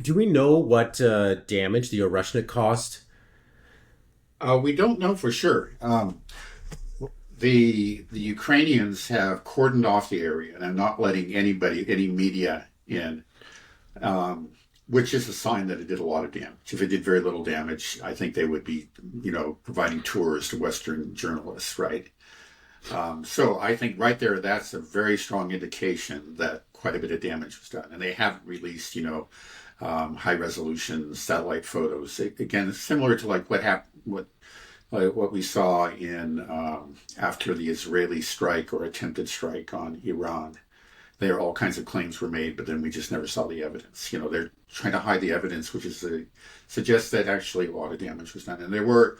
Do we know what damage the Oreshnik caused? We don't know for sure. The Ukrainians have cordoned off the area and are not letting any media in, which is a sign that it did a lot of damage. If it did very little damage, I think they would be, providing tours to Western journalists, right? So I think right there, that's a very strong indication that quite a bit of damage was done, and they haven't released, high resolution satellite photos. Again, similar to like what happened, what we saw in after the Israeli strike or attempted strike on Iran. There, all kinds of claims were made, but then we just never saw the evidence. They're trying to hide the evidence, which is suggests that actually a lot of damage was done. And there were,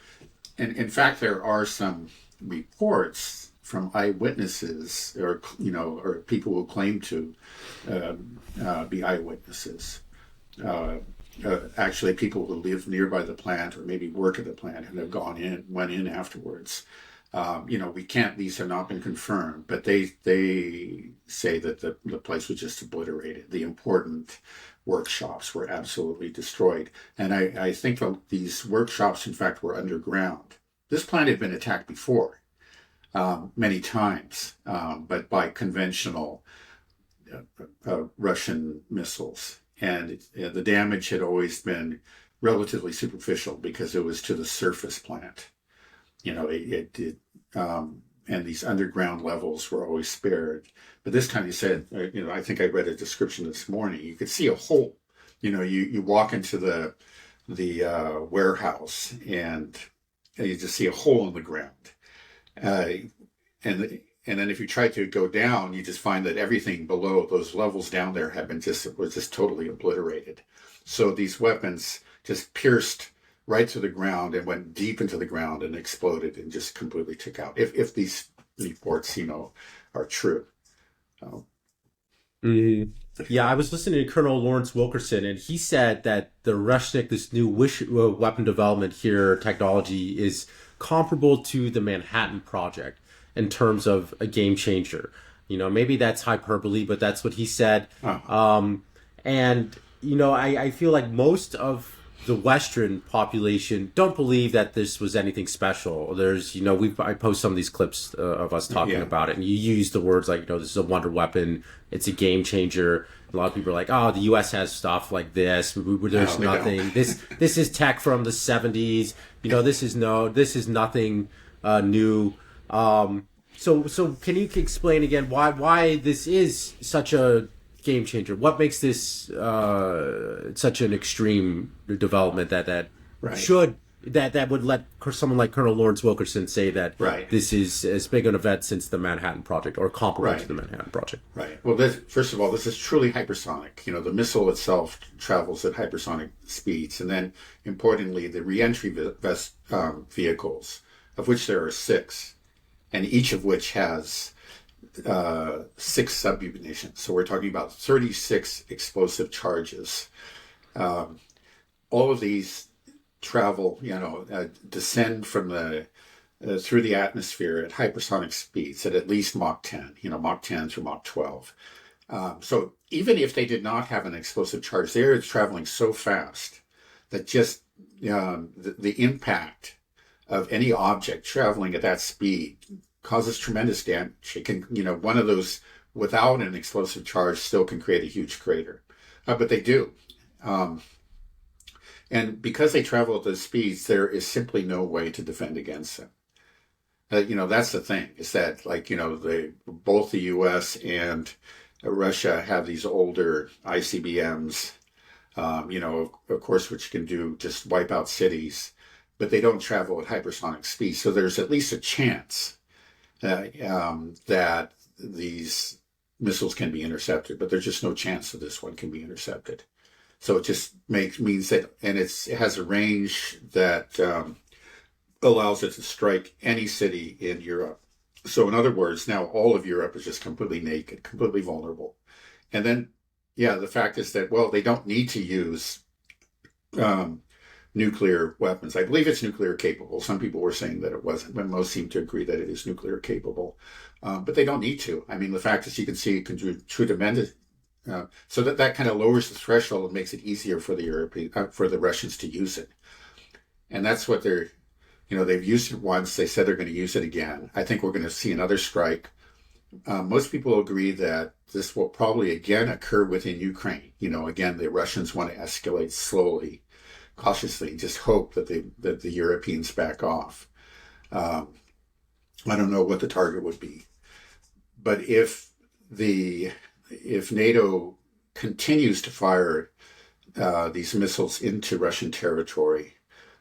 and in fact, there are some reports from eyewitnesses, or people who claim to be eyewitnesses. Uh, Actually, people who live nearby the plant or maybe work at the plant and have went in afterwards. We can't; these have not been confirmed, but they say that the place was just obliterated. The important workshops were absolutely destroyed, and I think that these workshops, in fact, were underground. This plant had been attacked before, many times, but by conventional Russian missiles. And the damage had always been relatively superficial because it was to the surface plant. And these underground levels were always spared. But this time you said, I think I read a description this morning. You could see a hole. You walk into the warehouse and you just see a hole in the ground. Uh, and then if you try to go down, you just find that everything below those levels down there was just totally obliterated. So these weapons just pierced right to the ground and went deep into the ground and exploded and just completely took out. If these reports, are true. Uh, Mhm. Yeah, I was listening to Colonel Lawrence Wilkerson, and he said that the Oreshnik, this new weapon development here, technology, is comparable to the Manhattan Project in terms of a game changer. Maybe that's hyperbole, but that's what he said. uh, And I feel like most of the Western population don't believe that this was anything special. I post some of these clips of us talking yeah. about it, and you use the words like, this is a wonder weapon, it's a game changer. A lot of people are like, oh, the U.S. has stuff like this. There's No, they don't. nothing. This is tech from the '70s. This is nothing new. So can you explain again why this is such a game changer? What makes this such an extreme development Right. should that would let someone like Colonel Lawrence Wilkerson say that Right. this is as big an event since the Manhattan Project or comparable to Right. the Manhattan Project? Right. Well, first of all, this is truly hypersonic. The missile itself travels at hypersonic speeds, and then importantly, the reentry vehicles, of which there are six, and each of which has six submunitions. So we're talking about 36 explosive charges. All of these travel, descend from the through the atmosphere at hypersonic speeds at least Mach 10, Mach 10 through Mach 12. So even if they did not have an explosive charge, they're traveling so fast that just the impact of any object traveling at that speed causes tremendous damage. It can, one of those without an explosive charge still can create a huge crater, but they do. Um, and because they travel at those speeds, there is simply no way to defend against them. That's the thing is that, like, both the U.S. and Russia have these older ICBMs, of course, which can do just wipe out cities, but they don't travel at hypersonic speed. So there's at least a chance that these missiles can be intercepted, but there's just no chance that this one can be intercepted. So it just means that, and it has a range that allows it to strike any city in Europe. So in other words, now all of Europe is just completely naked, completely vulnerable. And then, yeah, the fact is that, well, they don't need to use um, nuclear weapons. I believe it's nuclear capable. Some people were saying that it wasn't, but most seem to agree that it is nuclear capable. But they don't need to. I mean, the fact is you can see it can do so that kind of lowers the threshold and makes it easier for the for the Russians to use it. And that's what they've used it once. They said they're going to use it again. I think we're going to see another strike. Most people agree that this will probably again occur within Ukraine. Again, the Russians want to escalate slowly, cautiously, just hope that the Europeans back off. I don't know what the target would be, but if NATO continues to fire these missiles into Russian territory,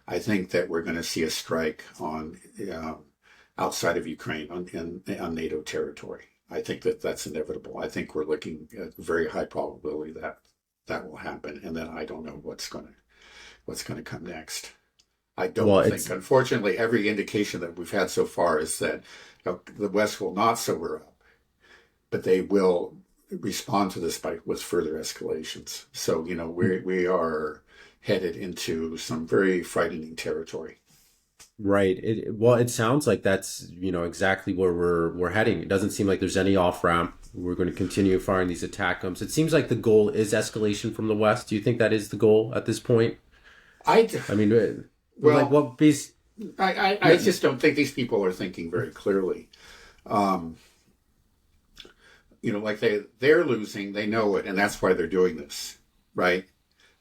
I think that we're going to see a strike on outside of Ukraine on NATO territory. I think that's inevitable. I think we're looking at very high probability that will happen, and then I don't know what's going to come next. I don't think, unfortunately, every indication that we've had so far is that the West will not sober up, but they will respond to this with further escalations. So we are headed into some very frightening territory. Right. It sounds like that's, exactly where we're heading. It doesn't seem like there's any off ramp. We're going to continue firing these ATACMS. It seems like the goal is escalation from the West. Do you think that is the goal at this point? I mean, well, like what base? I just don't think these people are thinking very clearly. Like they're losing, they know it, and that's why they're doing this, right?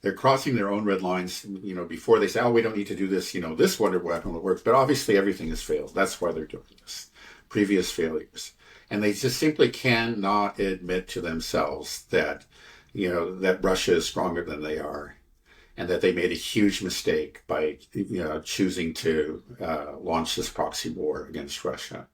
They're crossing their own red lines, before they say, oh, we don't need to do this, this wonder weapon will work. But obviously everything has failed. That's why they're doing this. Previous failures. And they just simply cannot admit to themselves that, that Russia is stronger than they are, and that they made a huge mistake by, choosing to launch this proxy war against Russia.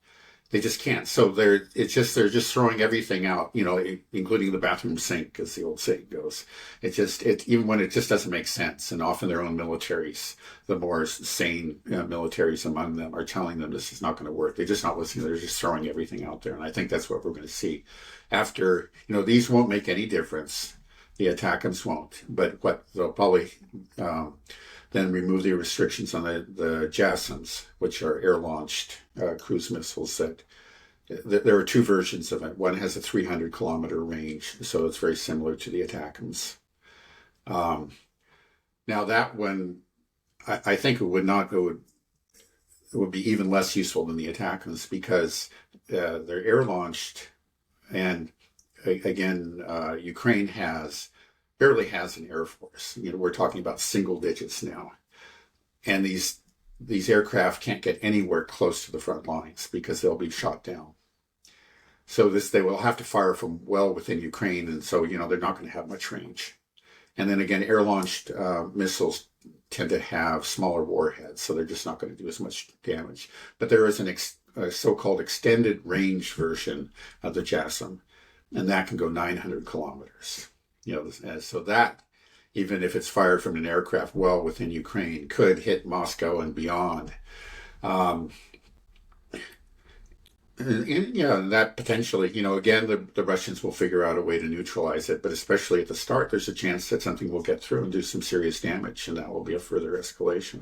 They just can't. So they're just throwing everything out, including the bathroom sink, as the old saying goes. Even when it just doesn't make sense. And often their own militaries, the more sane militaries among them, are telling them this is not going to work. They're just not listening. They're just throwing everything out there. And I think that's what we're going to see after, these won't make any difference. The ATACMS won't. But what they'll probably then remove the restrictions on the JASSMs, which are air-launched cruise missiles. There are two versions of it. One has a 300-kilometer range, so it's very similar to the ATACMS. Now that one, I think it would be even less useful than the ATACMS because they're air-launched, and again, Ukraine barely has an air force. We're talking about single digits now. And these aircraft can't get anywhere close to the front lines because they'll be shot down. So they will have to fire from well within Ukraine. And so, they're not going to have much range. And then again, air-launched missiles tend to have smaller warheads, so they're just not going to do as much damage. But there is a so-called extended range version of the JASSM, and that can go 900 kilometers. So that, even if it's fired from an aircraft well within Ukraine, could hit Moscow and beyond. And that potentially, again, the Russians will figure out a way to neutralize it. But especially at the start, there's a chance that something will get through and do some serious damage, and that will be a further escalation.